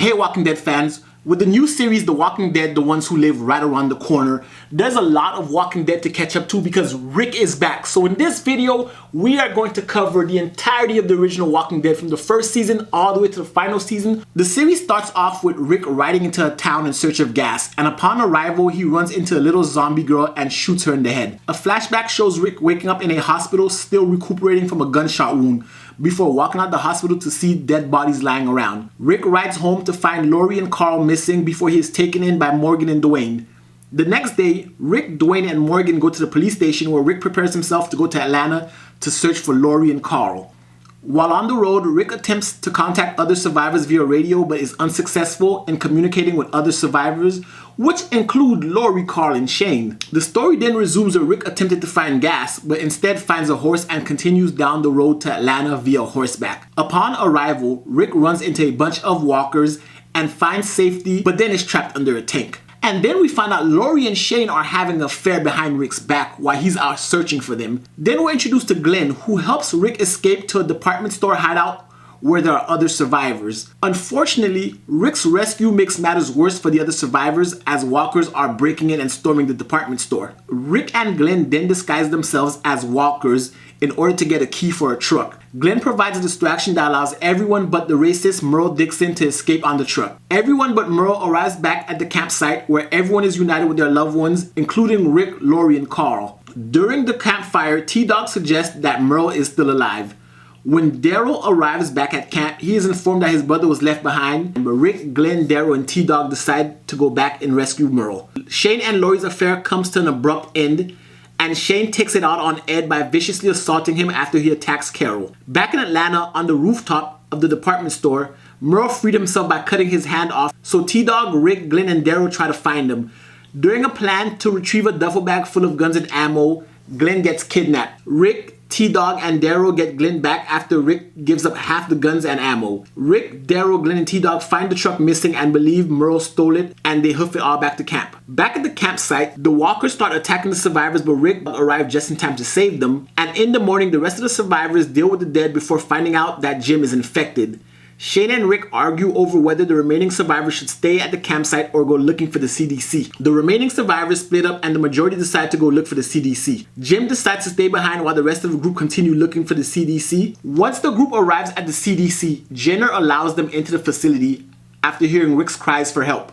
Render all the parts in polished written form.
Hey Walking Dead fans, with the new series The Walking Dead, The Ones Who Live right around the corner, there's a lot of Walking Dead to catch up to because Rick is back. So in this video, we are going to cover the entirety of the original Walking Dead from the first season all the way to the final season. The series starts off with Rick riding into a town in search of gas, and upon arrival, he runs into a little zombie girl and shoots her in the head. A flashback shows Rick waking up in a hospital, still recuperating from a gunshot wound, before walking out the hospital to see dead bodies lying around. Rick rides home to find Lori and Carl missing before he is taken in by Morgan and Dwayne. The next day, Rick, Dwayne, and Morgan go to the police station where Rick prepares himself to go to Atlanta to search for Lori and Carl. While on the road, Rick attempts to contact other survivors via radio but is unsuccessful in communicating with other survivors, which include Lori, Carl, and Shane. The story then resumes where Rick attempted to find gas, but instead finds a horse and continues down the road to Atlanta via horseback. Upon arrival, Rick runs into a bunch of walkers and finds safety, but then is trapped under a tank. And then we find out Lori and Shane are having an affair behind Rick's back while he's out searching for them. Then we're introduced to Glenn, who helps Rick escape to a department store hideout where there are other survivors. Unfortunately, Rick's rescue makes matters worse for the other survivors as walkers are breaking in and storming the department store. Rick and Glenn then disguise themselves as walkers in order to get a key for a truck. Glenn provides a distraction that allows everyone but the racist Merle Dixon to escape on the truck. Everyone but Merle arrives back at the campsite where everyone is united with their loved ones, including Rick, Lori, and Carl. During the campfire, T-Dog suggests that Merle is still alive. When Daryl arrives back at camp, he is informed that his brother was left behind, but Rick, Glenn, Daryl, and T-Dog decide to go back and rescue Merle. Shane and Lori's affair comes to an abrupt end, and Shane takes it out on Ed by viciously assaulting him after he attacks Carol. Back in Atlanta, on the rooftop of the department store, Merle freed himself by cutting his hand off, so T-Dog, Rick, Glenn, and Daryl try to find him. During a plan to retrieve a duffel bag full of guns and ammo, Glenn gets kidnapped. Rick, T-Dog, and Daryl get Glenn back after Rick gives up half the guns and ammo. Rick, Daryl, Glenn, and T-Dog find the truck missing and believe Merle stole it, and they hoof it all back to camp. Back at the campsite, the walkers start attacking the survivors, but Rick arrives just in time to save them. And in the morning, the rest of the survivors deal with the dead before finding out that Jim is infected. Shane and Rick argue over whether the remaining survivors should stay at the campsite or go looking for the CDC. The remaining survivors split up and the majority decide to go look for the CDC. Jim decides to stay behind while the rest of the group continue looking for the CDC. Once the group arrives at the CDC, Jenner allows them into the facility after hearing Rick's cries for help.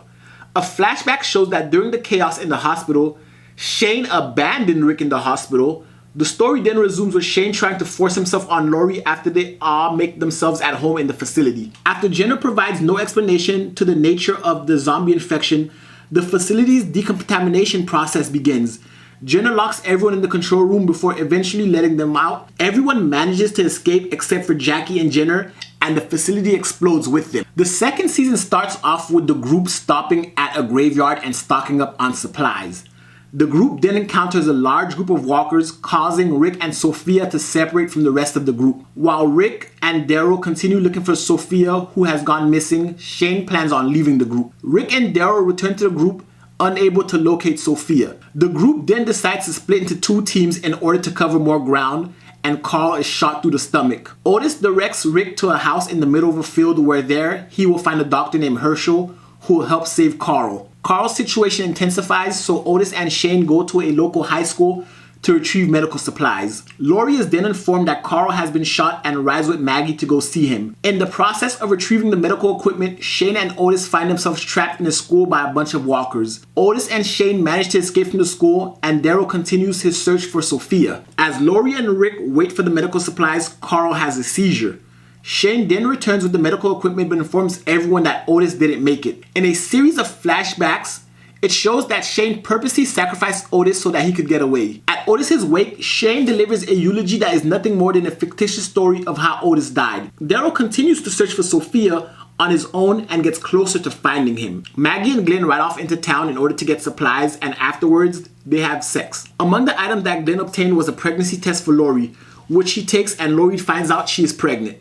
A flashback shows that during the chaos in the hospital, Shane abandoned Rick in the hospital. The story then resumes with Shane trying to force himself on Lori after they all make themselves at home in the facility. After Jenner provides no explanation to the nature of the zombie infection, the facility's decontamination process begins. Jenner locks everyone in the control room before eventually letting them out. Everyone manages to escape except for Jackie and Jenner, and the facility explodes with them. The second season starts off with the group stopping at a graveyard and stocking up on supplies. The group then encounters a large group of walkers, causing Rick and Sophia to separate from the rest of the group. While Rick and Daryl continue looking for Sophia, who has gone missing, Shane plans on leaving the group. Rick and Daryl return to the group, unable to locate Sophia. The group then decides to split into two teams in order to cover more ground, and Carl is shot through the stomach. Otis directs Rick to a house in the middle of a field where there he will find a doctor named Hershel who will help save Carl. Carl's situation intensifies, so Otis and Shane go to a local high school to retrieve medical supplies. Lori is then informed that Carl has been shot and rides with Maggie to go see him. In the process of retrieving the medical equipment, Shane and Otis find themselves trapped in a school by a bunch of walkers. Otis and Shane manage to escape from the school, and Daryl continues his search for Sophia. As Lori and Rick wait for the medical supplies, Carl has a seizure. Shane then returns with the medical equipment but informs everyone that Otis didn't make it. In a series of flashbacks, it shows that Shane purposely sacrificed Otis so that he could get away. At Otis's wake, Shane delivers a eulogy that is nothing more than a fictitious story of how Otis died. Daryl continues to search for Sophia on his own and gets closer to finding him. Maggie and Glenn ride off into town in order to get supplies, and afterwards, they have sex. Among the items that Glenn obtained was a pregnancy test for Lori, which he takes and Lori finds out she is pregnant.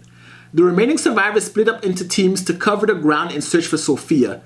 The remaining survivors split up into teams to cover the ground in search for Sophia.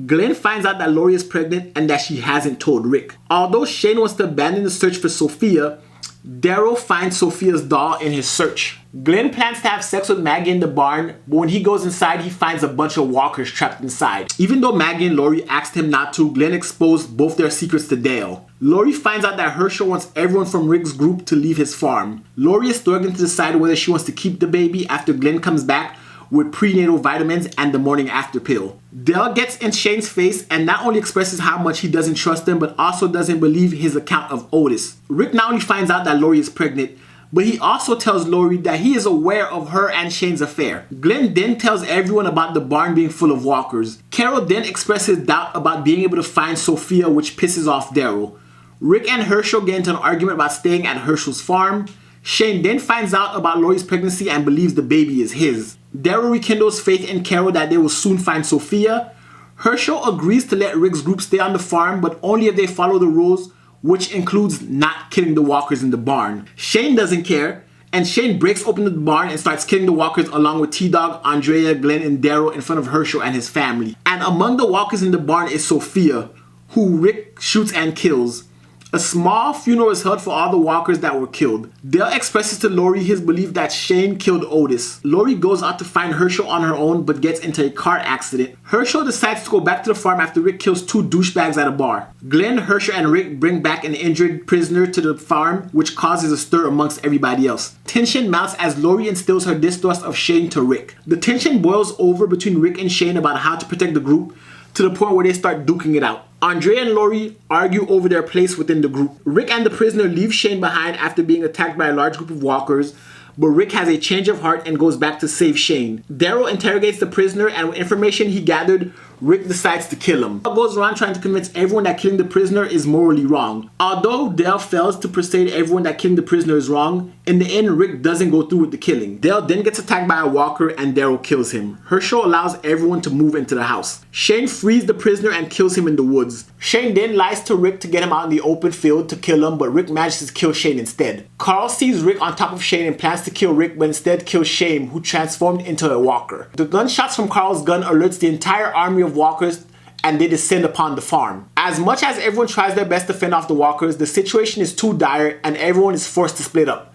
Glenn finds out that Lori is pregnant and that she hasn't told Rick. Although Shane wants to abandon the search for Sophia, Daryl finds Sophia's doll in his search. Glenn plans to have sex with Maggie in the barn, but when he goes inside, he finds a bunch of walkers trapped inside. Even though Maggie and Lori asked him not to, Glenn exposed both their secrets to Dale. Lori finds out that Hershel wants everyone from Rick's group to leave his farm. Lori is struggling to decide whether she wants to keep the baby after Glenn comes back with prenatal vitamins and the morning after pill. Dale gets in Shane's face and not only expresses how much he doesn't trust him, but also doesn't believe his account of Otis. Rick not only finds out that Lori is pregnant, but he also tells Lori that he is aware of her and Shane's affair. Glenn then tells everyone about the barn being full of walkers. Carol then expresses doubt about being able to find Sophia, which pisses off Daryl. Rick and Hershel get into an argument about staying at Hershel's farm. Shane then finds out about Lori's pregnancy and believes the baby is his. Daryl rekindles faith in Carol that they will soon find Sophia. Hershel agrees to let Rick's group stay on the farm, but only if they follow the rules, which includes not killing the walkers in the barn. Shane doesn't care, and Shane breaks open the barn and starts killing the walkers along with T-Dog, Andrea, Glenn, and Daryl in front of Hershel and his family. And among the walkers in the barn is Sophia, who Rick shoots and kills. A small funeral is held for all the walkers that were killed. Dale expresses to Lori his belief that Shane killed Otis. Lori goes out to find Hershel on her own but gets into a car accident. Hershel decides to go back to the farm after Rick kills two douchebags at a bar. Glenn, Hershel, and Rick bring back an injured prisoner to the farm, which causes a stir amongst everybody else. Tension mounts as Lori instills her distrust of Shane to Rick. The tension boils over between Rick and Shane about how to protect the group, to the point where they start duking it out. Andrea and Lori argue over their place within the group. Rick and the prisoner leave Shane behind after being attacked by a large group of walkers, but Rick has a change of heart and goes back to save Shane. Daryl interrogates the prisoner, and with information he gathered, Rick decides to kill him. Dale goes around trying to convince everyone that killing the prisoner is morally wrong. Although Dale fails to persuade everyone that killing the prisoner is wrong, in the end Rick doesn't go through with the killing. Dale then gets attacked by a walker and Daryl kills him. Hershel allows everyone to move into the house. Shane frees the prisoner and kills him in the woods. Shane then lies to Rick to get him out in the open field to kill him, but Rick manages to kill Shane instead. Carl sees Rick on top of Shane and plans to kill Rick, but instead kills Shane, who transformed into a walker. The gunshots from Carl's gun alerts the entire army of walkers and they descend upon the farm. As much as everyone tries their best to fend off the walkers, the situation is too dire and everyone is forced to split up.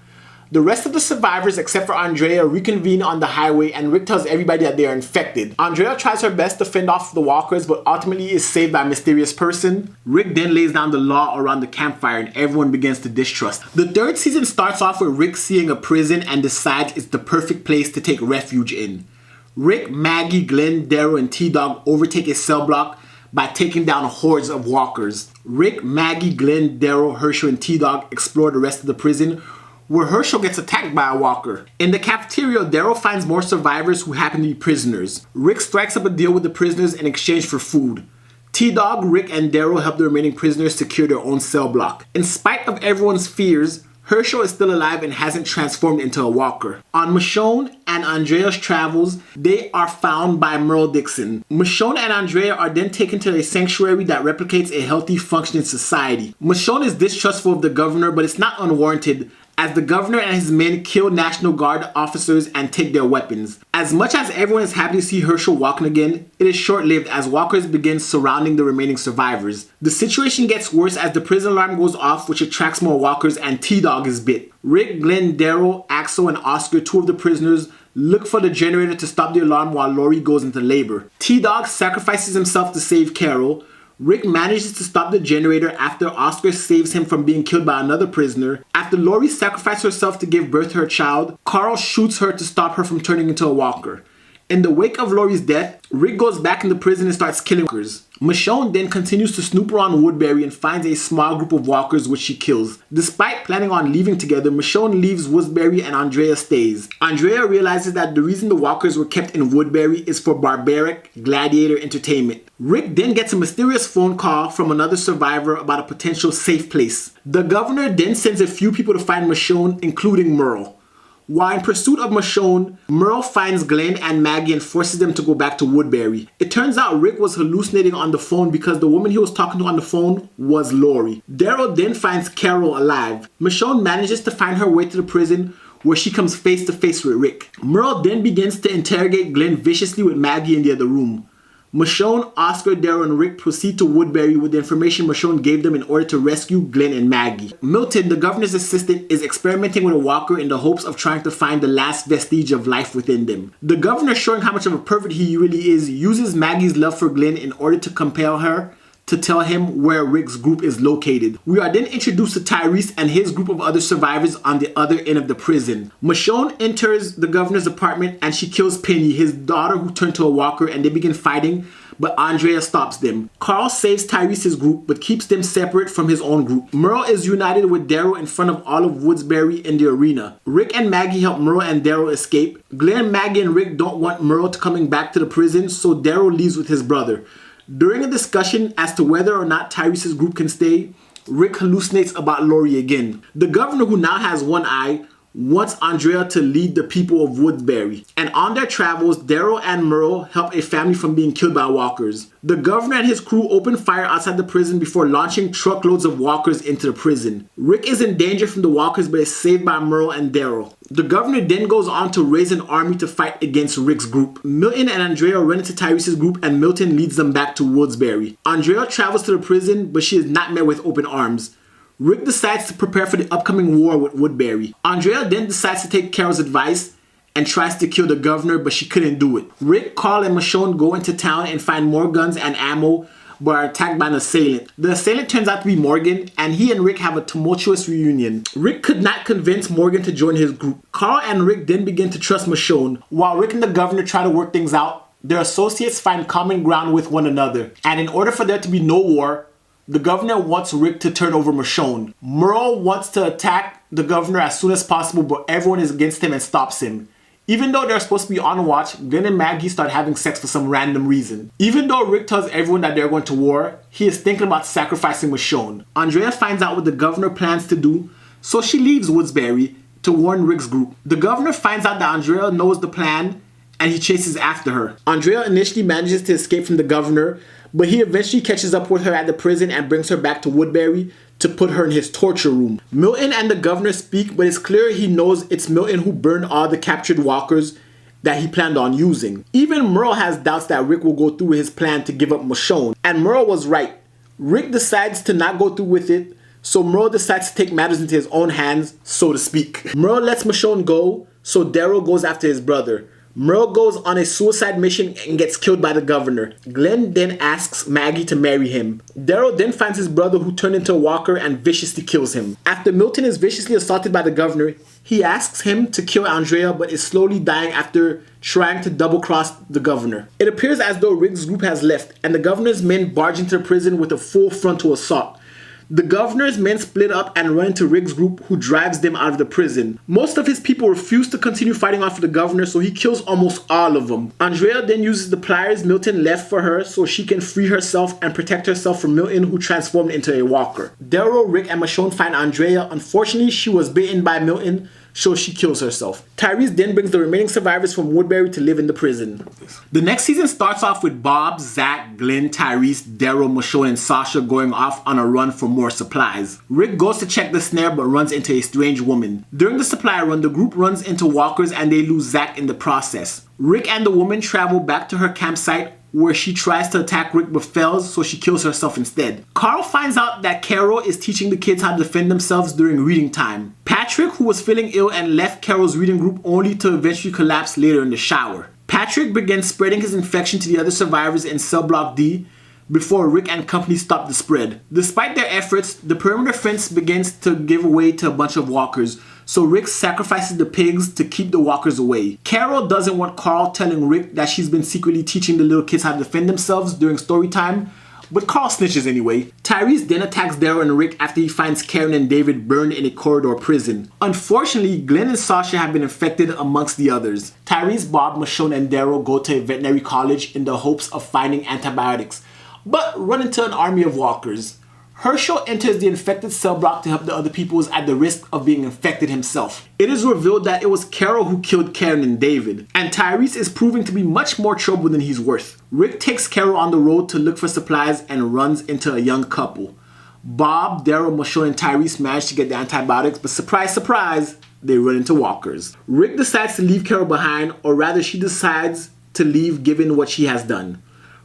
The rest of the survivors, except for Andrea, reconvene on the highway and Rick tells everybody that they are infected. Andrea tries her best to fend off the walkers, but ultimately is saved by a mysterious person. Rick then lays down the law around the campfire and everyone begins to distrust. The third season starts off with Rick seeing a prison and decides it's the perfect place to take refuge in. Rick, Maggie, Glenn, Daryl, and T-Dog overtake a cell block by taking down hordes of walkers. Rick, Maggie, Glenn, Daryl, Hershel, and T-Dog explore the rest of the prison, where Hershel gets attacked by a walker. In the cafeteria, Daryl finds more survivors who happen to be prisoners. Rick strikes up a deal with the prisoners in exchange for food. T-Dog, Rick, and Daryl help the remaining prisoners secure their own cell block. In spite of everyone's fears, Hershel is still alive and hasn't transformed into a walker. On Michonne and Andrea's travels, they are found by Merle Dixon. Michonne and Andrea are then taken to a sanctuary that replicates a healthy, functioning society. Michonne is distrustful of the governor, but it's not unwarranted, as the governor and his men kill National Guard officers and take their weapons. As much as everyone is happy to see Hershel walking again, it is short-lived as walkers begin surrounding the remaining survivors. The situation gets worse as the prison alarm goes off, which attracts more walkers, and T-Dog is bit. Rick, Glenn, Daryl, Axel, and Oscar, two of the prisoners, look for the generator to stop the alarm while Lori goes into labor. T-Dog sacrifices himself to save Carol. Rick manages to stop the generator after Oscar saves him from being killed by another prisoner. After Lori sacrifices herself to give birth to her child, Carl shoots her to stop her from turning into a walker. In the wake of Lori's death, Rick goes back into prison and starts killing walkers. Michonne then continues to snoop around Woodbury and finds a small group of walkers which she kills. Despite planning on leaving together, Michonne leaves Woodbury and Andrea stays. Andrea realizes that the reason the walkers were kept in Woodbury is for barbaric gladiator entertainment. Rick then gets a mysterious phone call from another survivor about a potential safe place. The governor then sends a few people to find Michonne, including Merle. While in pursuit of Michonne, Merle finds Glenn and Maggie and forces them to go back to Woodbury. It turns out Rick was hallucinating on the phone because the woman he was talking to on the phone was Lori. Daryl then finds Carol alive. Michonne manages to find her way to the prison, where she comes face to face with Rick. Merle then begins to interrogate Glenn viciously with Maggie in the other room. Michonne, Oscar, Daryl, and Rick proceed to Woodbury with the information Michonne gave them in order to rescue Glenn and Maggie. Milton, the governor's assistant, is experimenting with a walker in the hopes of trying to find the last vestige of life within them. The governor, showing how much of a pervert he really is, uses Maggie's love for Glenn in order to compel her to tell him where Rick's group is located. We are then introduced to Tyrese and his group of other survivors on the other end of the prison. Michonne enters the governor's apartment and she kills Penny, his daughter who turned to a walker, and they begin fighting, but Andrea stops them. Carl saves Tyrese's group but keeps them separate from his own group. Merle is united with Daryl in front of all of Woodbury in the arena. Rick and Maggie help Merle and Daryl escape. Glenn, Maggie, and Rick don't want Merle to coming back to the prison, so Daryl leaves with his brother. During a discussion as to whether or not Tyrese's group can stay, Rick hallucinates about Lori again. The governor, who now has one eye, wants Andrea to lead the people of Woodbury. And on their travels, Daryl and Merle help a family from being killed by walkers. The governor and his crew open fire outside the prison before launching truckloads of walkers into the prison. Rick is in danger from the walkers but is saved by Merle and Daryl. The governor then goes on to raise an army to fight against Rick's group. Milton and Andrea run into Tyrese's group and Milton leads them back to Woodbury. Andrea travels to the prison, but she is not met with open arms. Rick decides to prepare for the upcoming war with Woodbury. Andrea then decides to take Carol's advice and tries to kill the governor, but she couldn't do it. Rick, Carl, and Michonne go into town and find more guns and ammo, but are attacked by an assailant. The assailant turns out to be Morgan, and he and Rick have a tumultuous reunion. Rick could not convince Morgan to join his group. Carl and Rick then begin to trust Michonne. While Rick and the governor try to work things out, their associates find common ground with one another. And in order for there to be no war, the governor wants Rick to turn over Michonne. Merle wants to attack the governor as soon as possible, but everyone is against him and stops him. Even though they're supposed to be on watch, Glenn and Maggie start having sex for some random reason. Even though Rick tells everyone that they're going to war, he is thinking about sacrificing Michonne. Andrea finds out what the governor plans to do, so she leaves Woodbury to warn Rick's group. The governor finds out that Andrea knows the plan and he chases after her. Andrea initially manages to escape from the governor, but he eventually catches up with her at the prison and brings her back to Woodbury to put her in his torture room. Milton and the governor speak, but it's clear he knows it's Milton who burned all the captured walkers that he planned on using. Even Merle has doubts that Rick will go through with his plan to give up Michonne. And Merle was right. Rick decides to not go through with it, so Merle decides to take matters into his own hands, so to speak. Merle lets Michonne go, so Daryl goes after his brother. Merle goes on a suicide mission and gets killed by the governor. Glenn then asks Maggie to marry him. Daryl then finds his brother, who turned into a walker, and viciously kills him. After Milton is viciously assaulted by the governor, he asks him to kill Andrea but is slowly dying after trying to double-cross the governor. It appears as though Rick's group has left and the governor's men barge into the prison with a full frontal assault. The governor's men split up and run into Rick's group, who drives them out of the prison. Most of his people refuse to continue fighting off the governor, so he kills almost all of them. Andrea then uses the pliers Milton left for her so she can free herself and protect herself from Milton, who transformed into a walker. Daryl, Rick, and Michonne find Andrea. Unfortunately, she was bitten by Milton, so she kills herself. Tyrese then brings the remaining survivors from Woodbury to live in the prison. The next season starts off with Bob, Zach, Glenn, Tyrese, Daryl, Michonne, and Sasha going off on a run for more supplies. Rick goes to check the snare but runs into a strange woman. During the supply run, the group runs into walkers and they lose Zach in the process. Rick and the woman travel back to her campsite, where she tries to attack Rick but fails, so she kills herself instead. Carl finds out that Carol is teaching the kids how to defend themselves during reading time. Patrick, who was feeling ill and left Carol's reading group only to eventually collapse later in the shower. Patrick begins spreading his infection to the other survivors in cell block D before Rick and company stop the spread. Despite their efforts, the perimeter fence begins to give way to a bunch of walkers, so Rick sacrifices the pigs to keep the walkers away. Carol doesn't want Carl telling Rick that she's been secretly teaching the little kids how to defend themselves during story time, but Carl snitches anyway. Tyrese then attacks Daryl and Rick after he finds Karen and David burned in a corridor prison. Unfortunately, Glenn and Sasha have been infected amongst the others. Tyrese, Bob, Michonne, and Daryl go to a veterinary college in the hopes of finding antibiotics, but run into an army of walkers. Hershel enters the infected cell block to help the other peoples at the risk of being infected himself. It is revealed that it was Carol who killed Karen and David, and Tyrese is proving to be much more trouble than he's worth. Rick takes Carol on the road to look for supplies and runs into a young couple. Bob, Daryl, Michonne, and Tyrese manage to get the antibiotics, but surprise, surprise, they run into walkers. Rick decides to leave Carol behind, or rather she decides to leave given what she has done.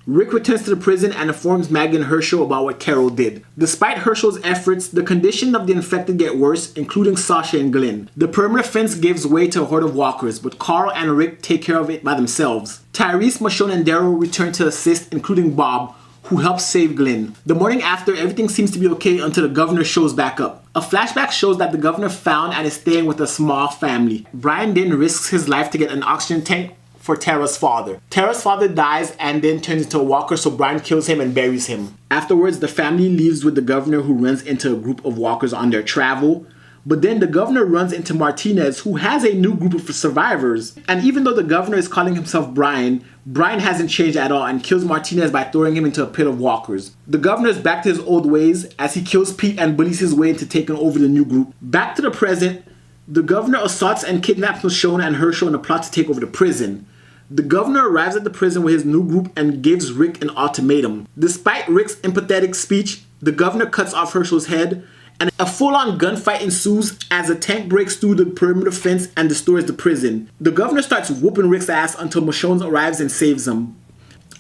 Rick returns to the prison and informs Maggie and Hershel about what Carol did. Despite Hershel's efforts, the condition of the infected get worse, including Sasha and Glenn. The perimeter fence gives way to a horde of walkers, but Carl and Rick take care of it by themselves. Tyrese, Michonne, and Daryl return to assist, including Bob, who helps save Glenn. The morning after, everything seems to be okay until the governor shows back up. A flashback shows that the governor found and is staying with a small family. Brian then risks his life to get an oxygen tank for Tara's father. Tara's father dies and then turns into a walker, so Brian kills him and buries him. Afterwards, the family leaves with the governor, who runs into a group of walkers on their travel. But then the governor runs into Martinez, who has a new group of survivors. And even though the governor is calling himself Brian, Brian hasn't changed at all and kills Martinez by throwing him into a pit of walkers. The governor is back to his old ways as he kills Pete and bullies his way into taking over the new group. Back to the present, the governor assaults and kidnaps Michonne and Hershel in a plot to take over the prison. The governor arrives at the prison with his new group and gives Rick an ultimatum. Despite Rick's empathetic speech, the governor cuts off Hershel's head, and a full-on gunfight ensues as a tank breaks through the perimeter fence and destroys the prison. The governor starts whooping Rick's ass until Michonne arrives and saves him.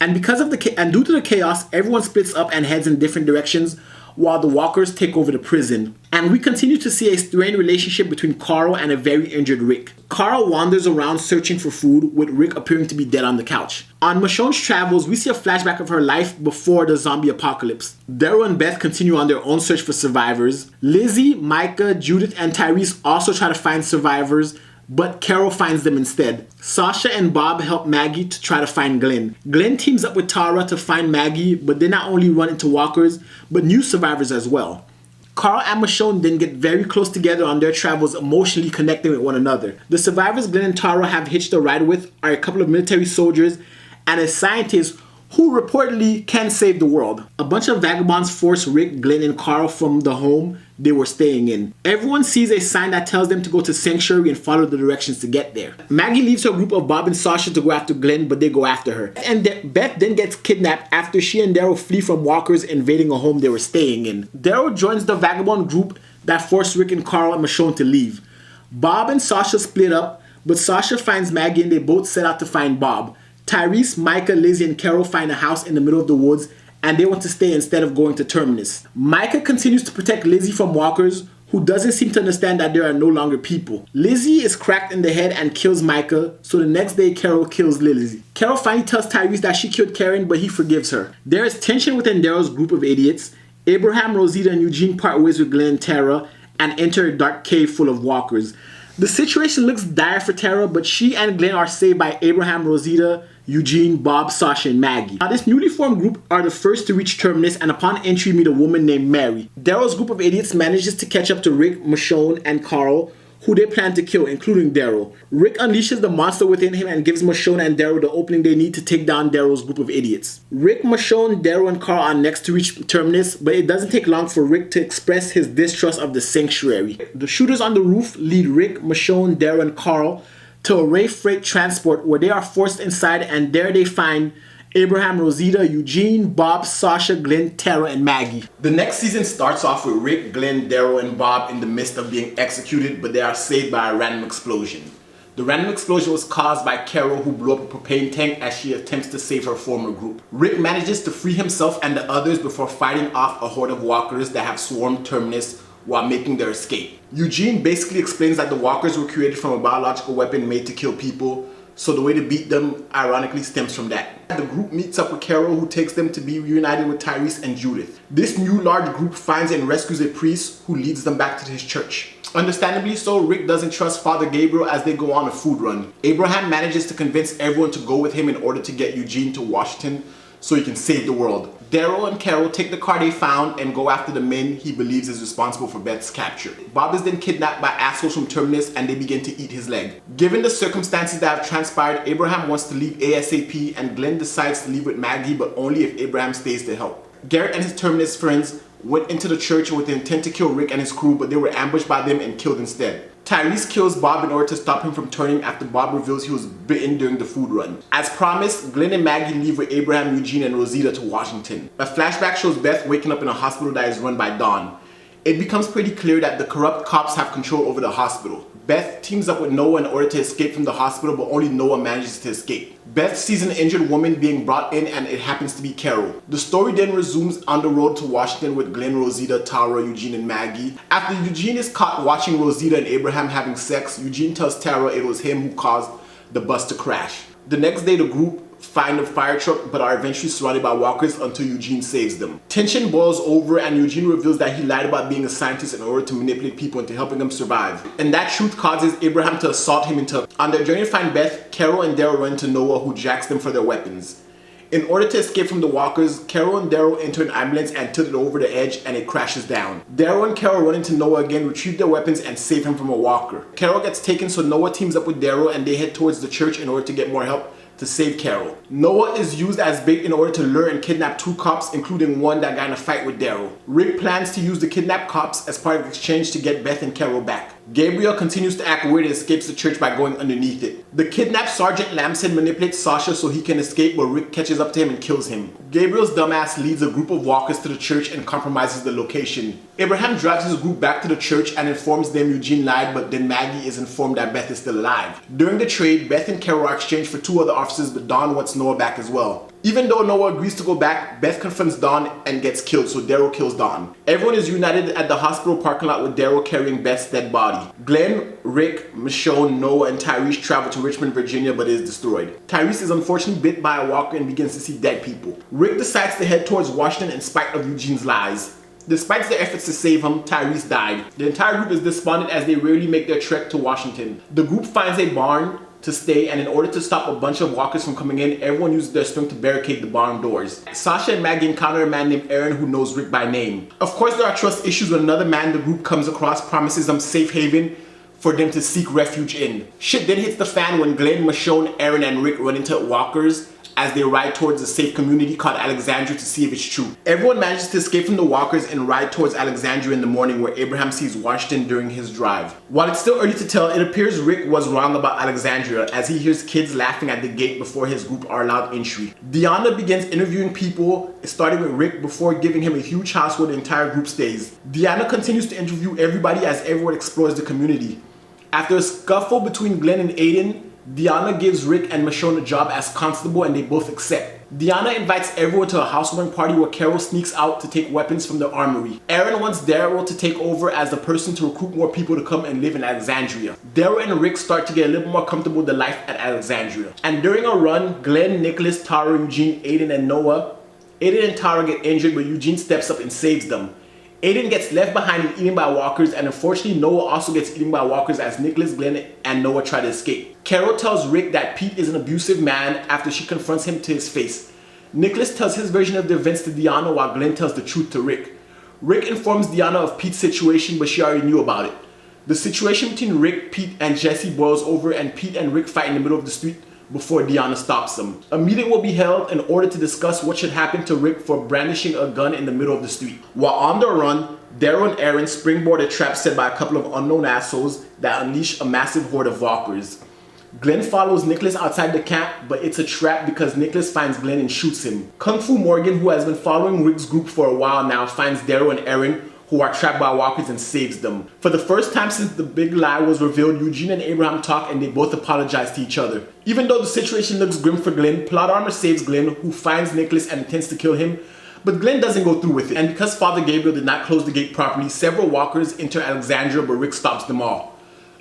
And due to the chaos, everyone splits up and heads in different directions while the walkers take over the prison. And we continue to see a strained relationship between Carl and a very injured Rick. Carl wanders around searching for food, with Rick appearing to be dead on the couch. On Michonne's travels, we see a flashback of her life before the zombie apocalypse. Daryl and Beth continue on their own search for survivors. Lizzie, Micah, Judith, and Tyrese also try to find survivors, but Carol finds them instead. Sasha and Bob help Maggie to try to find Glenn. Glenn teams up with Tara to find Maggie, but they not only run into walkers, but new survivors as well. Carl and Michonne then get very close together on their travels, emotionally connecting with one another. The survivors Glenn and Tara have hitched a ride with are a couple of military soldiers and a scientist who reportedly can save the world. A bunch of vagabonds force Rick, Glenn, and Carl from the home they were staying in. Everyone sees a sign that tells them to go to Sanctuary and follow the directions to get there. Maggie leaves her group of Bob and Sasha to go after Glenn, but they go after her. And Beth then gets kidnapped after she and Daryl flee from walkers invading a home they were staying in. Daryl joins the vagabond group that forced Rick and Carl and Michonne to leave. Bob and Sasha split up, but Sasha finds Maggie and they both set out to find Bob. Tyrese, Micah, Lizzie, and Carol find a house in the middle of the woods, and they want to stay instead of going to Terminus. Micah continues to protect Lizzie from walkers, who doesn't seem to understand that there are no longer people. Lizzie is cracked in the head and kills Micah, so the next day Carol kills Lizzie. Carol finally tells Tyrese that she killed Karen, but he forgives her. There is tension within Daryl's group of idiots. Abraham, Rosita, and Eugene part ways with Glenn and Tara and enter a dark cave full of walkers. The situation looks dire for Tara, but she and Glenn are saved by Abraham, Rosita, Eugene, Bob, Sasha, and Maggie. Now, this newly formed group are the first to reach Terminus, and upon entry meet a woman named Mary. Daryl's group of idiots manages to catch up to Rick, Michonne, and Carl, who they plan to kill, including Daryl. Rick unleashes the monster within him and gives Michonne and Daryl the opening they need to take down Daryl's group of idiots. Rick, Michonne, Daryl, and Carl are next to reach Terminus, but it doesn't take long for Rick to express his distrust of the Sanctuary. The shooters on the roof lead Rick, Michonne, Daryl, and Carl to a Ray Freight transport where they are forced inside, and there they find Abraham, Rosita, Eugene, Bob, Sasha, Glenn, Tara, and Maggie. The next season starts off with Rick, Glenn, Daryl, and Bob in the midst of being executed, but they are saved by a random explosion. The random explosion was caused by Carol, who blew up a propane tank as she attempts to save her former group. Rick manages to free himself and the others before fighting off a horde of walkers that have swarmed Terminus while making their escape. Eugene basically explains that the walkers were created from a biological weapon made to kill people, so the way to beat them ironically stems from that. The group meets up with Carol, who takes them to be reunited with Tyrese and Judith. This new large group finds and rescues a priest who leads them back to his church. Understandably so, Rick doesn't trust Father Gabriel as they go on a food run. Abraham manages to convince everyone to go with him in order to get Eugene to Washington so he can save the world. Daryl and Carol take the car they found and go after the men he believes is responsible for Beth's capture. Bob is then kidnapped by assholes from Terminus and they begin to eat his leg. Given the circumstances that have transpired, Abraham wants to leave ASAP and Glenn decides to leave with Maggie, but only if Abraham stays to help. Garrett and his Terminus friends went into the church with the intent to kill Rick and his crew, but they were ambushed by them and killed instead. Tyrese kills Bob in order to stop him from turning after Bob reveals he was bitten during the food run. As promised, Glenn and Maggie leave with Abraham, Eugene, and Rosita to Washington. A flashback shows Beth waking up in a hospital that is run by Dawn. It becomes pretty clear that the corrupt cops have control over the hospital. Beth teams up with Noah in order to escape from the hospital, but only Noah manages to escape. Beth sees an injured woman being brought in, and it happens to be Carol. The story then resumes on the road to Washington with Glenn, Rosita, Tara, Eugene, and Maggie. After Eugene is caught watching Rosita and Abraham having sex, Eugene tells Tara it was him who caused the bus to crash. The next day, the group find a fire truck but are eventually surrounded by walkers until Eugene saves them. Tension boils over and Eugene reveals that he lied about being a scientist in order to manipulate people into helping them survive. And that truth causes Abraham to assault him into... On their journey to find Beth, Carol and Daryl run into Noah, who jacks them for their weapons. In order to escape from the walkers, Carol and Daryl enter an ambulance and tilt it over the edge, and it crashes down. Daryl and Carol run into Noah again, retrieve their weapons, and save him from a walker. Carol gets taken, so Noah teams up with Daryl and they head towards the church in order to get more help to save Carol. Noah is used as bait in order to lure and kidnap 2 cops, including one that got in a fight with Daryl. Rick plans to use the kidnapped cops as part of the exchange to get Beth and Carol back. Gabriel continues to act weird and escapes the church by going underneath it. The kidnapped Sergeant Lamson manipulates Sasha so he can escape, but Rick catches up to him and kills him. Gabriel's dumbass leads a group of walkers to the church and compromises the location. Abraham drives his group back to the church and informs them Eugene lied, but then Maggie is informed that Beth is still alive. During the trade, Beth and Carol are exchanged for 2 other officers, but Don wants Noah back as well. Even though Noah agrees to go back, Beth confronts Don and gets killed, so Daryl kills Don. Everyone is united at the hospital parking lot with Daryl carrying Beth's dead body. Glenn, Rick, Michonne, Noah, and Tyrese travel to Richmond, Virginia, but is destroyed. Tyrese is unfortunately bit by a walker and begins to see dead people. Rick decides to head towards Washington in spite of Eugene's lies. Despite their efforts to save him, Tyrese died. The entire group is despondent as they rarely make their trek to Washington. The group finds a barn to stay, and in order to stop a bunch of walkers from coming in, everyone uses their strength to barricade the barn doors. Sasha and Maggie encounter a man named Aaron who knows Rick by name. Of course, there are trust issues when another man the group comes across promises them safe haven for them to seek refuge in. Shit then hits the fan when Glenn, Michonne, Aaron, and Rick run into walkers as they ride towards a safe community called Alexandria to see if it's true. Everyone manages to escape from the walkers and ride towards Alexandria in the morning, where Abraham sees Washington during his drive. While it's still early to tell, it appears Rick was wrong about Alexandria as he hears kids laughing at the gate before his group are allowed entry. Deanna begins interviewing people, starting with Rick, before giving him a huge house where the entire group stays. Deanna continues to interview everybody as everyone explores the community. After a scuffle between Glenn and Aiden, Deanna gives Rick and Michonne a job as constable and they both accept. Deanna invites everyone to a housewarming party where Carol sneaks out to take weapons from the armory. Aaron wants Daryl to take over as the person to recruit more people to come and live in Alexandria. Daryl and Rick start to get a little more comfortable with the life at Alexandria. And during a run, Glenn, Nicholas, Tara, Eugene, Aiden, and Noah. Aiden and Tara get injured, but Eugene steps up and saves them. Aiden gets left behind and eaten by walkers, and unfortunately Noah also gets eaten by walkers as Nicholas, Glenn, and Noah try to escape. Carol tells Rick that Pete is an abusive man after she confronts him to his face. Nicholas tells his version of the events to Deanna while Glenn tells the truth to Rick. Rick informs Deanna of Pete's situation, but she already knew about it. The situation between Rick, Pete, and Jesse boils over, and Pete and Rick fight in the middle of the street before Deanna stops them. A meeting will be held in order to discuss what should happen to Rick for brandishing a gun in the middle of the street. While on the run, Daryl and Aaron springboard a trap set by a couple of unknown assholes that unleash a massive horde of walkers. Glenn follows Nicholas outside the camp, but it's a trap because Nicholas finds Glenn and shoots him. Kung Fu Morgan, who has been following Rick's group for a while now, finds Daryl and Aaron, who are trapped by walkers, and saves them. For the first time since the big lie was revealed, Eugene and Abraham talk and they both apologize to each other. Even though the situation looks grim for Glenn, Plot Armor saves Glenn, who finds Nicholas and intends to kill him, but Glenn doesn't go through with it. And because Father Gabriel did not close the gate properly, several walkers enter Alexandria, but Rick stops them all.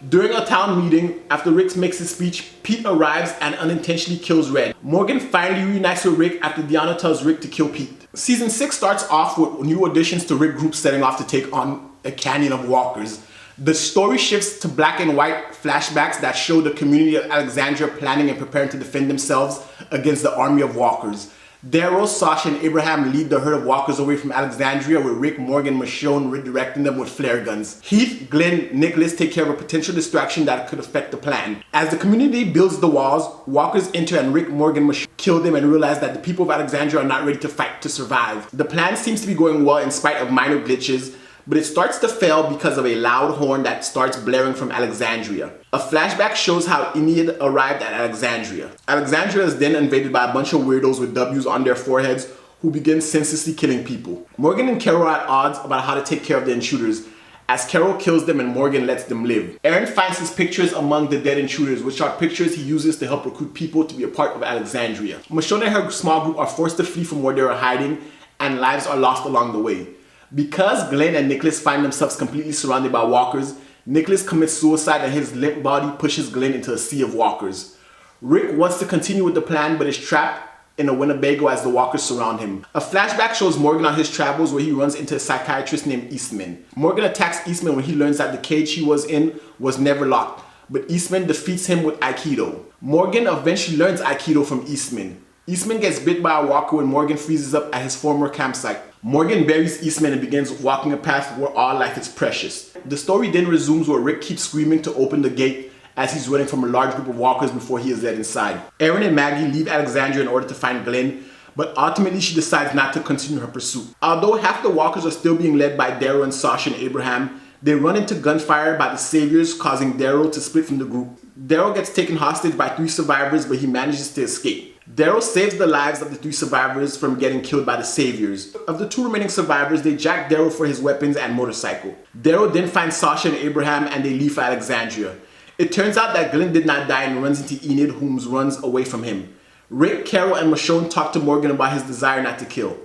During a town meeting, after Rick makes his speech, Pete arrives and unintentionally kills Red. Morgan finally reunites with Rick after Deanna tells Rick to kill Pete. Season 6 starts off with new additions to Rick group setting off to take on a canyon of walkers. The story shifts to black and white flashbacks that show the community of Alexandria planning and preparing to defend themselves against the army of walkers. Daryl, Sasha, and Abraham lead the herd of walkers away from Alexandria, with Rick, Morgan, and Michonne redirecting them with flare guns. Heath, Glenn, Nicholas take care of a potential distraction that could affect the plan. As the community builds the walls, walkers enter and Rick, Morgan, and Michonne kill them and realize that the people of Alexandria are not ready to fight to survive. The plan seems to be going well in spite of minor glitches, but it starts to fail because of a loud horn that starts blaring from Alexandria. A flashback shows how Enid arrived at Alexandria. Alexandria is then invaded by a bunch of weirdos with W's on their foreheads who begins senselessly killing people. Morgan and Carol are at odds about how to take care of the intruders, as Carol kills them and Morgan lets them live. Aaron finds his pictures among the dead intruders, which are pictures he uses to help recruit people to be a part of Alexandria. Michonne and her small group are forced to flee from where they are hiding, and lives are lost along the way. Because Glenn and Nicholas find themselves completely surrounded by walkers, Nicholas commits suicide and his limp body pushes Glenn into a sea of walkers. Rick wants to continue with the plan but is trapped in a Winnebago as the walkers surround him. A flashback shows Morgan on his travels where he runs into a psychiatrist named Eastman. Morgan attacks Eastman when he learns that the cage he was in was never locked, but Eastman defeats him with Aikido. Morgan eventually learns Aikido from Eastman. Eastman gets bit by a walker when Morgan freezes up at his former campsite. Morgan buries Eastman and begins walking a path where all life is precious. The story then resumes where Rick keeps screaming to open the gate as he's running from a large group of walkers before he is led inside. Aaron and Maggie leave Alexandria in order to find Glenn, but ultimately she decides not to continue her pursuit. Although half the walkers are still being led by Daryl and Sasha and Abraham, they run into gunfire by the saviors, causing Daryl to split from the group. Daryl gets taken hostage by 3 survivors, but he manages to escape. Daryl saves the lives of the 3 survivors from getting killed by the saviors. Of the 2 remaining survivors, they jack Daryl for his weapons and motorcycle. Daryl then finds Sasha and Abraham and they leave for Alexandria. It turns out that Glenn did not die and runs into Enid, whom runs away from him. Rick, Carol, and Michonne talk to Morgan about his desire not to kill.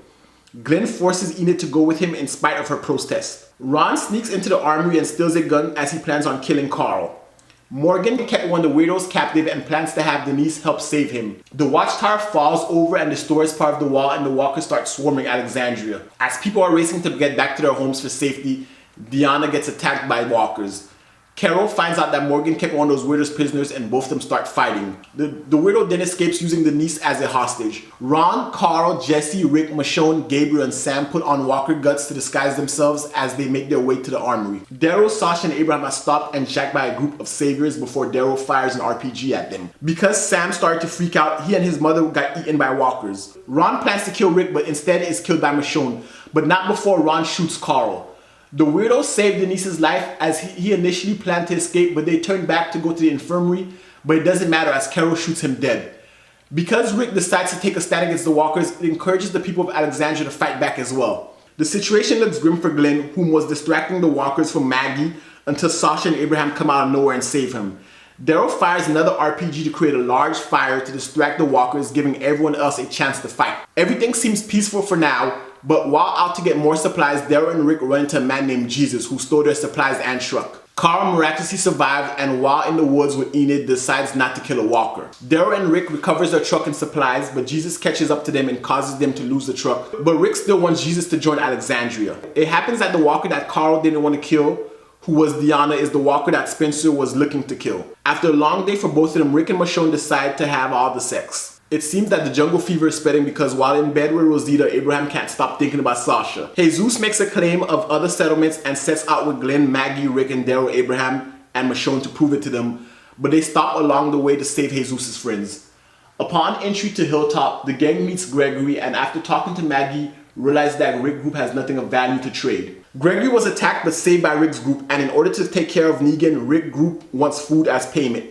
Glenn forces Enid to go with him in spite of her protest. Ron sneaks into the armory and steals a gun as he plans on killing Carl. Morgan kept one of the weirdos captive and plans to have Denise help save him. The watchtower falls over and destroys part of the wall and the walkers start swarming Alexandria. As people are racing to get back to their homes for safety, Deanna gets attacked by walkers. Carol finds out that Morgan kept one of those weirdos prisoners and both of them start fighting. The weirdo then escapes using Denise as a hostage. Ron, Carl, Jesse, Rick, Michonne, Gabriel, and Sam put on walker guts to disguise themselves as they make their way to the armory. Daryl, Sasha, and Abraham are stopped and jacked by a group of saviors before Daryl fires an RPG at them. Because Sam started to freak out, he and his mother got eaten by walkers. Ron plans to kill Rick but instead is killed by Michonne, but not before Ron shoots Carl. The weirdo saved Denise's life as he initially planned to escape, but they turned back to go to the infirmary, but it doesn't matter as Carol shoots him dead. Because Rick decides to take a stand against the walkers, it encourages the people of Alexandria to fight back as well. The situation looks grim for Glenn, whom was distracting the walkers from Maggie until Sasha and Abraham come out of nowhere and save him. Daryl fires another RPG to create a large fire to distract the walkers, giving everyone else a chance to fight. Everything seems peaceful for now, but while out to get more supplies, Daryl and Rick run into a man named Jesus who stole their supplies and truck. Carl miraculously survives and while in the woods with Enid decides not to kill a walker. Daryl and Rick recovers their truck and supplies, but Jesus catches up to them and causes them to lose the truck. But Rick still wants Jesus to join Alexandria. It happens that the walker that Carl didn't want to kill, who was Deanna, is the walker that Spencer was looking to kill. After a long day for both of them, Rick and Michonne decide to have all the sex. It seems that the jungle fever is spreading because while in bed with Rosita, Abraham can't stop thinking about Sasha. Jesus makes a claim of other settlements and sets out with Glenn, Maggie, Rick, and Daryl, Abraham, and Michonne to prove it to them, but they stop along the way to save Jesus' friends. Upon entry to Hilltop, the gang meets Gregory and after talking to Maggie, realize that Rick group has nothing of value to trade. Gregory was attacked but saved by Rick's group, and in order to take care of Negan, Rick group wants food as payment.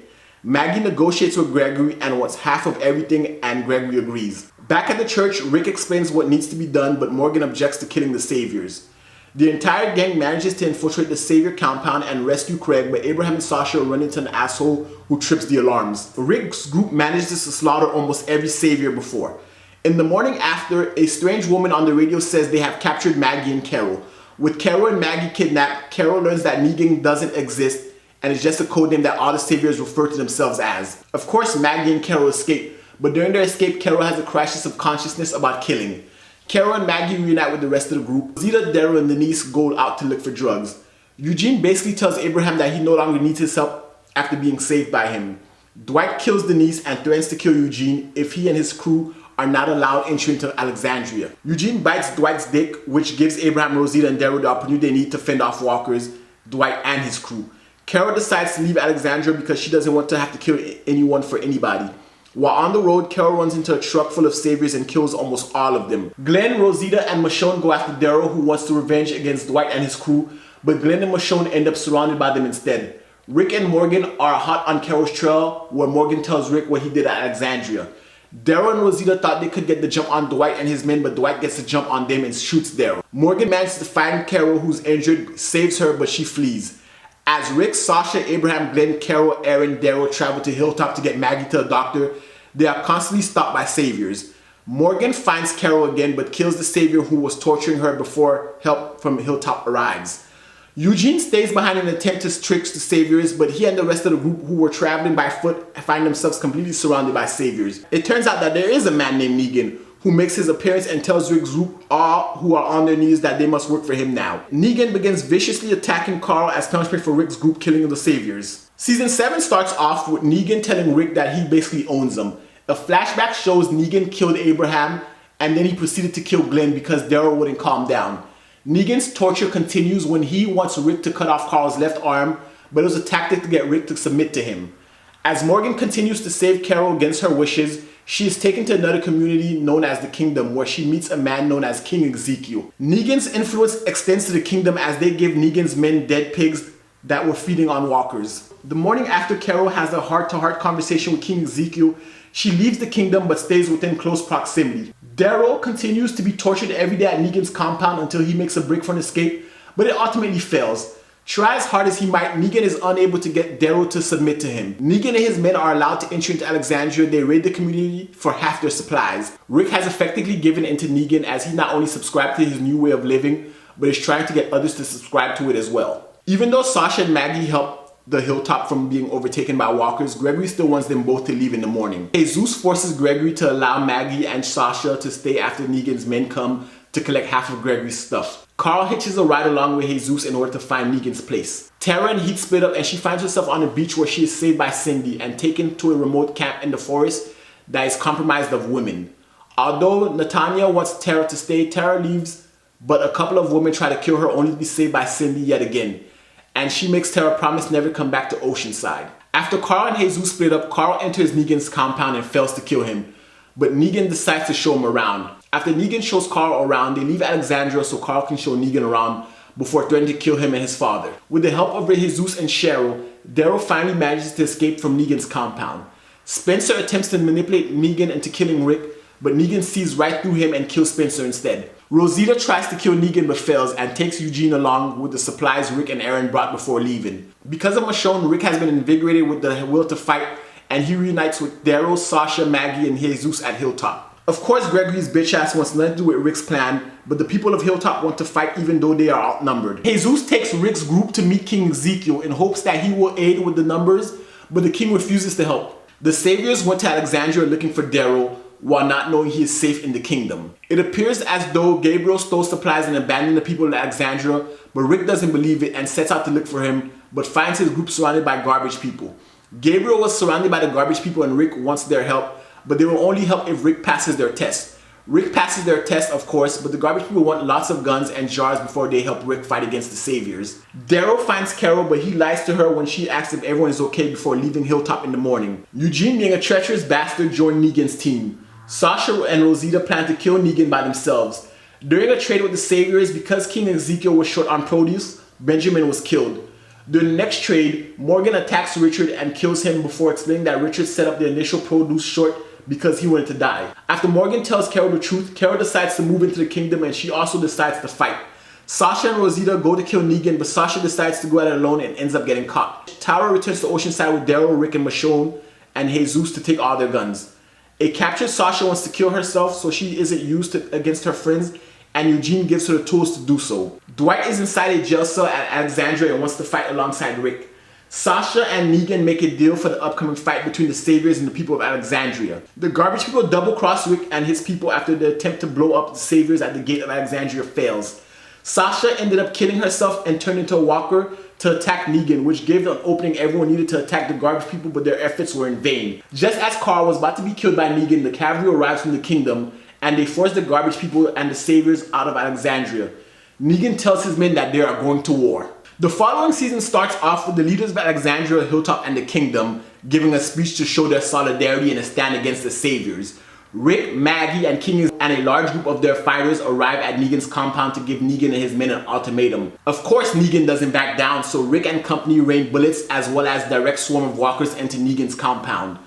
Maggie negotiates with Gregory and wants half of everything, and Gregory agrees. Back at the church, Rick explains what needs to be done, but Morgan objects to killing the saviors. The entire gang manages to infiltrate the savior compound and rescue Craig, but Abraham and Sasha run into an asshole who trips the alarms. Rick's group manages to slaughter almost every savior before. In the morning after, a strange woman on the radio says they have captured Maggie and Carol. With Carol and Maggie kidnapped, Carol learns that Negan doesn't exist, and it's just a codename that all the saviors refer to themselves as. Of course, Maggie and Carol escape, but during their escape, Carol has a crisis of consciousness about killing. Carol and Maggie reunite with the rest of the group. Zita, Daryl, and Denise go out to look for drugs. Eugene basically tells Abraham that he no longer needs his help after being saved by him. Dwight kills Denise and threatens to kill Eugene if he and his crew are not allowed entry into Alexandria. Eugene bites Dwight's dick, which gives Abraham, Rosita, and Daryl the opportunity they need to fend off walkers, Dwight and his crew. Carol decides to leave Alexandria because she doesn't want to have to kill anyone for anybody. While on the road, Carol runs into a truck full of saviors and kills almost all of them. Glenn, Rosita, and Michonne go after Daryl, who wants to revenge against Dwight and his crew, but Glenn and Michonne end up surrounded by them instead. Rick and Morgan are hot on Carol's trail, where Morgan tells Rick what he did at Alexandria. Daryl and Rosita thought they could get the jump on Dwight and his men, but Dwight gets the jump on them and shoots Daryl. Morgan manages to find Carol, who's injured, saves her, but she flees. As Rick, Sasha, Abraham, Glenn, Carol, Aaron, Daryl travel to Hilltop to get Maggie to the doctor, they are constantly stopped by saviors. Morgan finds Carol again, but kills the savior who was torturing her before help from Hilltop arrives. Eugene stays behind in an attempt to trick the saviors, but he and the rest of the group who were traveling by foot find themselves completely surrounded by saviors. It turns out that there is a man named Negan who makes his appearance and tells Rick's group, all who are on their knees, that they must work for him now. Negan begins viciously attacking Carl as punishment for Rick's group killing the saviors. Season 7 starts off with Negan telling Rick that he basically owns him. A flashback shows Negan killed Abraham, and then he proceeded to kill Glenn because Daryl wouldn't calm down. Negan's torture continues when he wants Rick to cut off Carl's left arm, but it was a tactic to get Rick to submit to him. As Morgan continues to save Carol against her wishes, she is taken to another community known as the Kingdom, where she meets a man known as King Ezekiel. Negan's influence extends to the Kingdom as they give Negan's men dead pigs that were feeding on walkers. The morning after Carol has a heart-to-heart conversation with King Ezekiel, she leaves the Kingdom but stays within close proximity. Daryl continues to be tortured every day at Negan's compound until he makes a break for an escape, but it ultimately fails. Try as hard as he might, Negan is unable to get Daryl to submit to him. Negan and his men are allowed to enter into Alexandria. They raid the community for half their supplies. Rick has effectively given in to Negan as he not only subscribed to his new way of living, but is trying to get others to subscribe to it as well. Even though Sasha and Maggie help the Hilltop from being overtaken by walkers, Gregory still wants them both to leave in the morning. Jesus forces Gregory to allow Maggie and Sasha to stay after Negan's men come to collect half of Gregory's stuff. Carl hitches a ride along with Jesus in order to find Negan's place. Tara and Heat split up and she finds herself on a beach where she is saved by Cindy and taken to a remote camp in the forest that is compromised of women. Although Natanya wants Tara to stay, Tara leaves, but a couple of women try to kill her only to be saved by Cindy yet again. And she makes Tara promise never come back to Oceanside. After Carl and Jesus split up, Carl enters Negan's compound and fails to kill him, but Negan decides to show him around. After Negan shows Carl around, they leave Alexandria so Carl can show Negan around before threatening to kill him and his father. With the help of Jesus and Cheryl, Daryl finally manages to escape from Negan's compound. Spencer attempts to manipulate Negan into killing Rick, but Negan sees right through him and kills Spencer instead. Rosita tries to kill Negan but fails and takes Eugene along with the supplies Rick and Aaron brought before leaving. Because of Michonne, Rick has been invigorated with the will to fight, and he reunites with Daryl, Sasha, Maggie, and Jesus at Hilltop. Of course, Gregory's bitch ass wants nothing to do with Rick's plan, but the people of Hilltop want to fight even though they are outnumbered. Jesus takes Rick's group to meet King Ezekiel in hopes that he will aid with the numbers, but the king refuses to help. The saviors went to Alexandria looking for Daryl, while not knowing he is safe in the kingdom. It appears as though Gabriel stole supplies and abandoned the people of Alexandria, but Rick doesn't believe it and sets out to look for him, but finds his group surrounded by garbage people. Gabriel was surrounded by the garbage people and Rick wants their help, but they will only help if Rick passes their test. Rick passes their test, of course, but the garbage people want lots of guns and jars before they help Rick fight against the saviors. Daryl finds Carol, but he lies to her when she asks if everyone is okay before leaving Hilltop in the morning. Eugene, being a treacherous bastard, joined Negan's team. Sasha and Rosita plan to kill Negan by themselves. During a trade with the saviors, because King Ezekiel was short on produce, Benjamin was killed. During the next trade, Morgan attacks Richard and kills him before explaining that Richard set up the initial produce short because he wanted to die. After Morgan tells Carol the truth, Carol decides to move into the kingdom and she also decides to fight. Sasha and Rosita go to kill Negan, but Sasha decides to go at it alone and ends up getting caught. Tara returns to Oceanside with Daryl, Rick, and Michonne and Jesus to take all their guns. A captured Sasha wants to kill herself so she isn't used against her friends, and Eugene gives her the tools to do so. Dwight is inside a jail cell at Alexandria and wants to fight alongside Rick. Sasha and Negan make a deal for the upcoming fight between the saviors and the people of Alexandria. The garbage people double-cross Rick and his people after the attempt to blow up the saviors at the gate of Alexandria fails. Sasha ended up killing herself and turned into a walker to attack Negan, which gave an opening everyone needed to attack the garbage people, but their efforts were in vain. Just as Carl was about to be killed by Negan, the cavalry arrives from the kingdom and they force the garbage people and the saviors out of Alexandria. Negan tells his men that they are going to war. The following season starts off with the leaders of Alexandria, Hilltop, and the Kingdom giving a speech to show their solidarity and a stand against the saviors. Rick, Maggie, and King and a large group of their fighters arrive at Negan's compound to give Negan and his men an ultimatum. Of course, Negan doesn't back down, so Rick and company rain bullets as well as direct swarm of walkers into Negan's compound.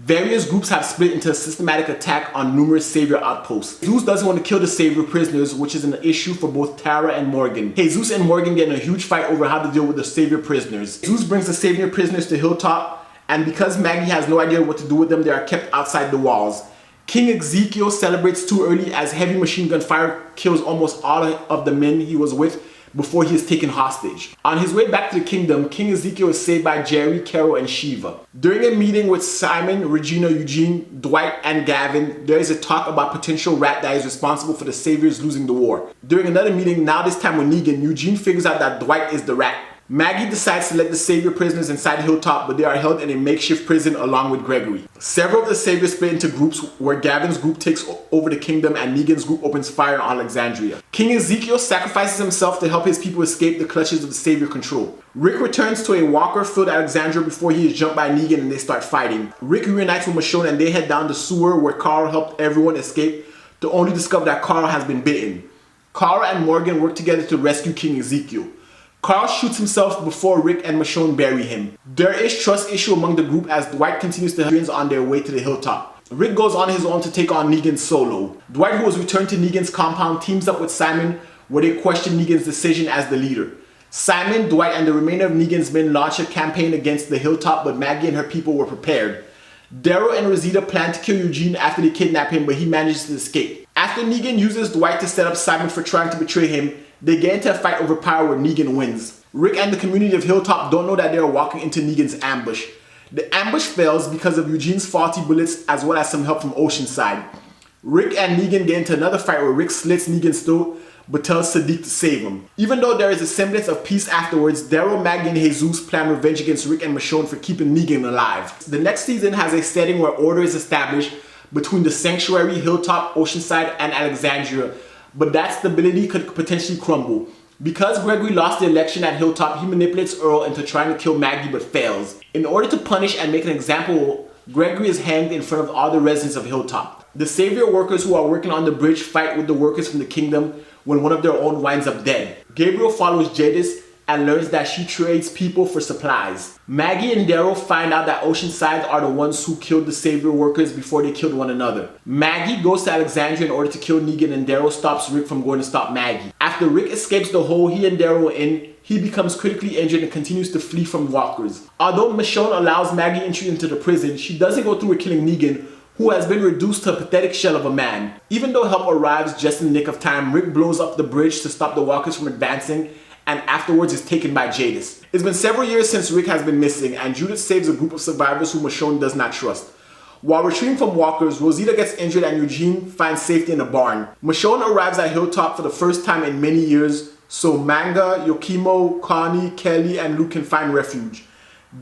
Various groups have split into a systematic attack on numerous Savior outposts. Jesus doesn't want to kill the Savior prisoners, which is an issue for both Tara and Morgan. Jesus and Morgan get in a huge fight over how to deal with the Savior prisoners. Jesus brings the Savior prisoners to Hilltop, and because Maggie has no idea what to do with them, they are kept outside the walls. King Ezekiel celebrates too early as heavy machine gun fire kills almost all of the men he was with before he is taken hostage. On his way back to the kingdom, King Ezekiel is saved by Jerry, Carol, and Shiva. During a meeting with Simon, Regina, Eugene, Dwight, and Gavin, there is a talk about potential rat that is responsible for the Saviors losing the war. During another meeting, now this time with Negan, Eugene figures out that Dwight is the rat. Maggie decides to let the Savior prisoners inside Hilltop, but they are held in a makeshift prison along with Gregory. Several of the Saviors split into groups where Gavin's group takes over the kingdom and Negan's group opens fire on Alexandria. King Ezekiel sacrifices himself to help his people escape the clutches of the Savior control. Rick returns to a walker-filled Alexandria before he is jumped by Negan and they start fighting. Rick reunites with Michonne and they head down the sewer where Carl helped everyone escape to only discover that Carl has been bitten. Carl and Morgan work together to rescue King Ezekiel. Carl shoots himself before Rick and Michonne bury him. There is trust issue among the group as Dwight continues to help on their way to the Hilltop. Rick goes on his own to take on Negan solo. Dwight, who was returned to Negan's compound, teams up with Simon where they question Negan's decision as the leader. Simon, Dwight, and the remainder of Negan's men launch a campaign against the Hilltop, but Maggie and her people were prepared. Daryl and Rosita plan to kill Eugene after they kidnap him, but he manages to escape. After Negan uses Dwight to set up Simon for trying to betray him, they get into a fight over power where Negan wins. Rick and the community of Hilltop don't know that they are walking into Negan's ambush. The ambush fails because of Eugene's faulty bullets as well as some help from Oceanside. Rick and Negan get into another fight where Rick slits Negan's throat but tells Sadiq to save him. Even though there is a semblance of peace afterwards, Daryl, Maggie, and Jesus plan revenge against Rick and Michonne for keeping Negan alive. The next season has a setting where order is established between the Sanctuary, Hilltop, Oceanside, and Alexandria, but that stability could potentially crumble. Because Gregory lost the election at Hilltop, he manipulates Earl into trying to kill Maggie but fails. In order to punish and make an example, Gregory is hanged in front of all the residents of Hilltop. The Savior workers who are working on the bridge fight with the workers from the kingdom when one of their own winds up dead. Gabriel follows Jadis and learns that she trades people for supplies. Maggie and Daryl find out that Oceanside are the ones who killed the Savior workers before they killed one another. Maggie goes to Alexandria in order to kill Negan and Daryl stops Rick from going to stop Maggie. After Rick escapes the hole he and Daryl were in, he becomes critically injured and continues to flee from walkers. Although Michonne allows Maggie entry into the prison, she doesn't go through with killing Negan, who has been reduced to a pathetic shell of a man. Even though help arrives just in the nick of time, Rick blows up the bridge to stop the walkers from advancing and afterwards is taken by Jadis. It's been several years since Rick has been missing and Judith saves a group of survivors who Michonne does not trust. While retreating from walkers, Rosita gets injured and Eugene finds safety in a barn. Michonne arrives at Hilltop for the first time in many years, so Manga, Yokimo, Connie, Kelly, and Luke can find refuge.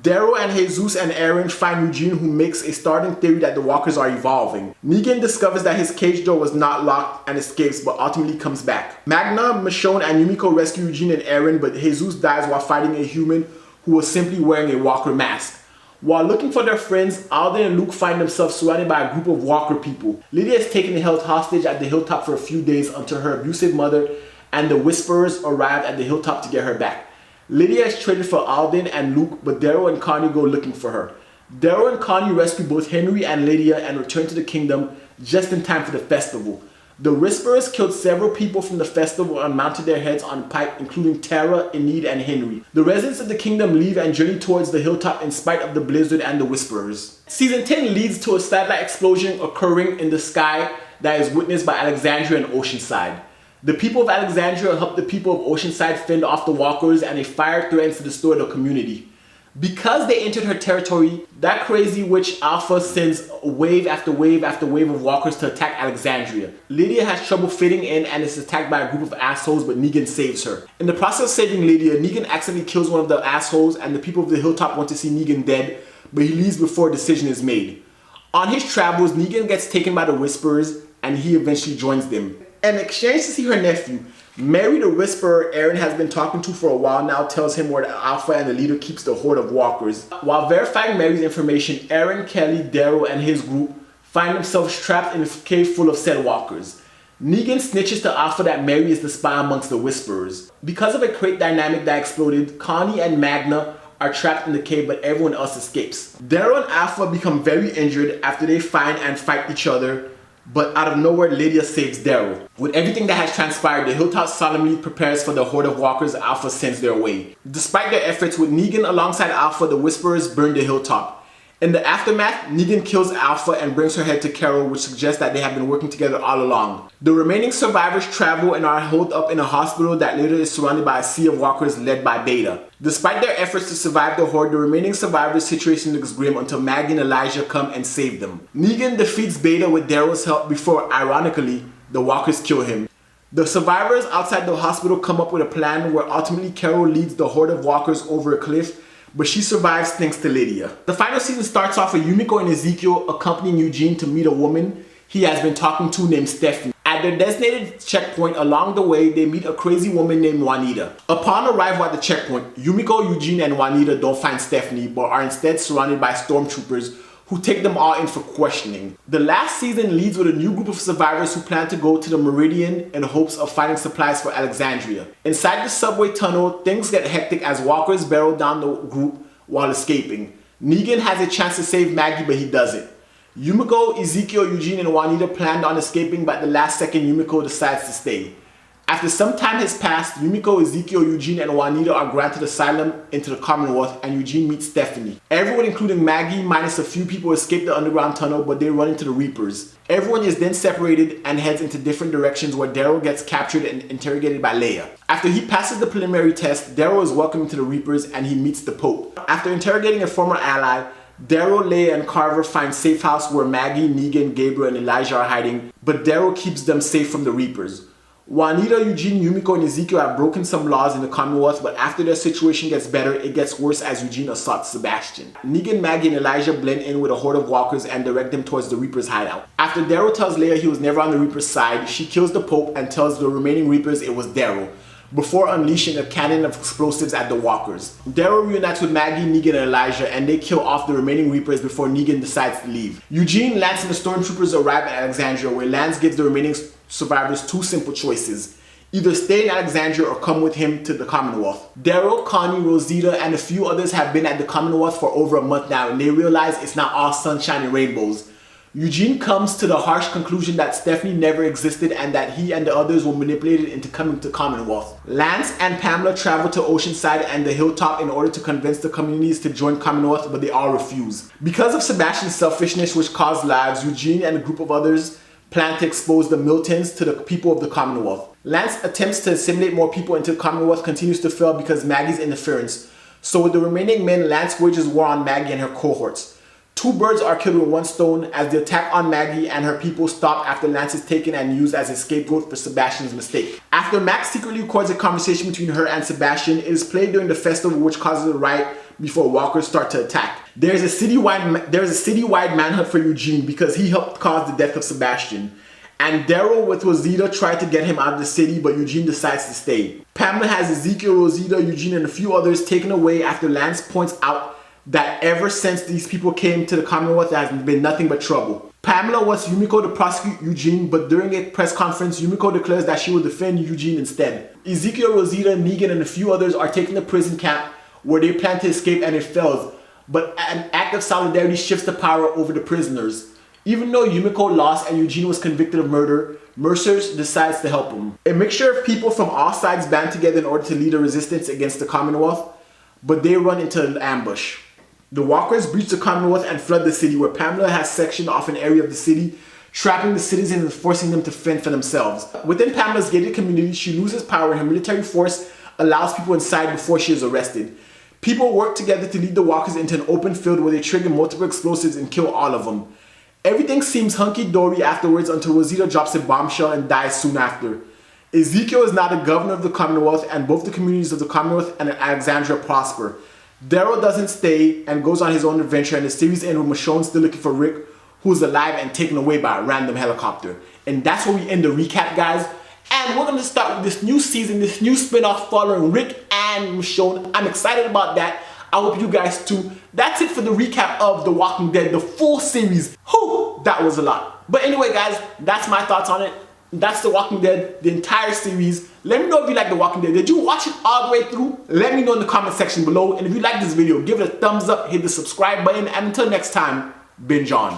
Daryl and Jesus and Aaron find Eugene, who makes a starting theory that the walkers are evolving. Negan discovers that his cage door was not locked and escapes, but ultimately comes back. Magna, Michonne, and Yumiko rescue Eugene and Aaron, but Jesus dies while fighting a human who was simply wearing a walker mask. While looking for their friends, Alden and Luke find themselves surrounded by a group of walker people. Lydia is taken and held hostage at the Hilltop for a few days until her abusive mother and the Whisperers arrive at the Hilltop to get her back. Lydia is traded for Alden and Luke, but Daryl and Connie go looking for her. Daryl and Connie rescue both Henry and Lydia and return to the kingdom just in time for the festival. The Whisperers killed several people from the festival and mounted their heads on pike, including Tara, Enid, and Henry. The residents of the kingdom leave and journey towards the Hilltop in spite of the blizzard and the Whisperers. Season 10 leads to a satellite explosion occurring in the sky that is witnessed by Alexandria and Oceanside. The people of Alexandria help the people of Oceanside fend off the walkers and a fire threatens to destroy the community. Because they entered her territory, that crazy witch Alpha sends wave after wave after wave of walkers to attack Alexandria. Lydia has trouble fitting in and is attacked by a group of assholes, but Negan saves her. In the process of saving Lydia, Negan accidentally kills one of the assholes and the people of the Hilltop want to see Negan dead, but he leaves before a decision is made. On his travels, Negan gets taken by the Whisperers and he eventually joins them. In exchange to see her nephew, Mary the Whisperer Aaron has been talking to for a while now tells him where the Alpha and the leader keeps the horde of walkers. While verifying Mary's information, Aaron, Kelly, Daryl, and his group find themselves trapped in a cave full of said walkers. Negan snitches to Alpha that Mary is the spy amongst the Whisperers. Because of a crate dynamic that exploded, Connie and Magna are trapped in the cave, but everyone else escapes. Daryl and Alpha become very injured after they find and fight each other, but out of nowhere, Lydia saves Daryl. With everything that has transpired, the Hilltop solemnly prepares for the horde of walkers Alpha sends their way. Despite their efforts, with Negan alongside Alpha, the Whisperers burn the Hilltop. In the aftermath, Negan kills Alpha and brings her head to Carol, which suggests that they have been working together all along. The remaining survivors travel and are holed up in a hospital that later is surrounded by a sea of walkers led by Beta. Despite their efforts to survive the horde, the remaining survivors' situation looks grim until Maggie and Elijah come and save them. Negan defeats Beta with Daryl's help before, ironically, the walkers kill him. The survivors outside the hospital come up with a plan where ultimately Carol leads the horde of walkers over a cliff, but she survives thanks to Lydia. The final season starts off with Yumiko and Ezekiel accompanying Eugene to meet a woman he has been talking to named Stephanie. At their designated checkpoint along the way, they meet a crazy woman named Juanita. Upon arrival at the checkpoint, Yumiko, Eugene, and Juanita don't find Stephanie, but are instead surrounded by stormtroopers who take them all in for questioning. The last season leads with a new group of survivors who plan to go to the Meridian in hopes of finding supplies for Alexandria. Inside the subway tunnel, things get hectic as walkers barrel down the group while escaping. Negan has a chance to save Maggie, but he doesn't. Yumiko, Ezekiel, Eugene, and Juanita planned on escaping, but at the last second Yumiko decides to stay. After some time has passed, Yumiko, Ezekiel, Eugene, and Juanita are granted asylum into the Commonwealth, and Eugene meets Stephanie. Everyone, including Maggie, minus a few people, escape the underground tunnel, but they run into the Reapers. Everyone is then separated and heads into different directions, where Daryl gets captured and interrogated by Leia. After he passes the preliminary test, Daryl is welcomed to the Reapers and he meets the Pope. After interrogating a former ally, Daryl, Leia, and Carver find safe house where Maggie, Negan, Gabriel, and Elijah are hiding, but Daryl keeps them safe from the Reapers. Juanita, Eugene, Yumiko, and Ezekiel have broken some laws in the Commonwealth, but after their situation gets better, it gets worse as Eugene assaults Sebastian. Negan, Maggie, and Elijah blend in with a horde of walkers and direct them towards the Reapers' hideout. After Daryl tells Leia he was never on the Reapers' side, she kills the Pope and tells the remaining Reapers it was Daryl, before unleashing a cannon of explosives at the walkers. Daryl reunites with Maggie, Negan, and Elijah, and they kill off the remaining Reapers before Negan decides to leave. Eugene, Lance, and the stormtroopers arrive at Alexandria, where Lance gives the remaining survivors two simple choices: either stay in Alexandria or come with him to the Commonwealth. Daryl, Connie, Rosita, and a few others have been at the Commonwealth for over a month now, and they realize it's not all sunshine and rainbows. Eugene comes to the harsh conclusion that Stephanie never existed and that he and the others were manipulated into coming to Commonwealth. Lance and Pamela travel to Oceanside and the Hilltop in order to convince the communities to join Commonwealth, but they all refuse. Because of Sebastian's selfishness, which caused lives, Eugene and a group of others plan to expose the Miltons to the people of the Commonwealth. Lance attempts to assimilate more people into the Commonwealth continues to fail because Maggie's interference. So with the remaining men, Lance wages war on Maggie and her cohorts. Two birds are killed with one stone as the attack on Maggie and her people stop after Lance is taken and used as a scapegoat for Sebastian's mistake. After Max secretly records a conversation between her and Sebastian, it is played during the festival, which causes a riot before walkers start to attack. There's a citywide manhunt for Eugene because he helped cause the death of Sebastian. And Daryl with Rosita tried to get him out of the city, but Eugene decides to stay. Pamela has Ezekiel, Rosita, Eugene, and a few others taken away after Lance points out that ever since these people came to the Commonwealth, there has been nothing but trouble. Pamela wants Yumiko to prosecute Eugene, but during a press conference, Yumiko declares that she will defend Eugene instead. Ezekiel, Rosita, Negan, and a few others are taken to prison camp where they plan to escape, and it fails. But an act of solidarity shifts the power over the prisoners. Even though Yumiko lost and Eugene was convicted of murder, Mercer decides to help him. A mixture of people from all sides band together in order to lead a resistance against the Commonwealth, but they run into an ambush. The walkers breach the Commonwealth and flood the city, where Pamela has sectioned off an area of the city, trapping the citizens and forcing them to fend for themselves. Within Pamela's gated community, she loses power and her military force allows people inside before she is arrested. People work together to lead the walkers into an open field where they trigger multiple explosives and kill all of them. Everything seems hunky-dory afterwards until Rosita drops a bombshell and dies soon after. Ezekiel is now the governor of the Commonwealth, and both the communities of the Commonwealth and Alexandria prosper. Daryl doesn't stay and goes on his own adventure, and the series ends with Michonne still looking for Rick, who's alive and taken away by a random helicopter. And that's where we end the recap, guys. And we're going to start with this new season, this new spin-off following Rick and Michonne. I'm excited about that. I hope you guys too. That's it for the recap of The Walking Dead, the full series. Whew, that was a lot. But anyway, guys, that's my thoughts on it. That's The Walking Dead, the entire series. Let me know if you like The Walking Dead. Did you watch it all the way through? Let me know in the comment section below. And if you like this video, give it a thumbs up, hit the subscribe button, and until next time, binge on.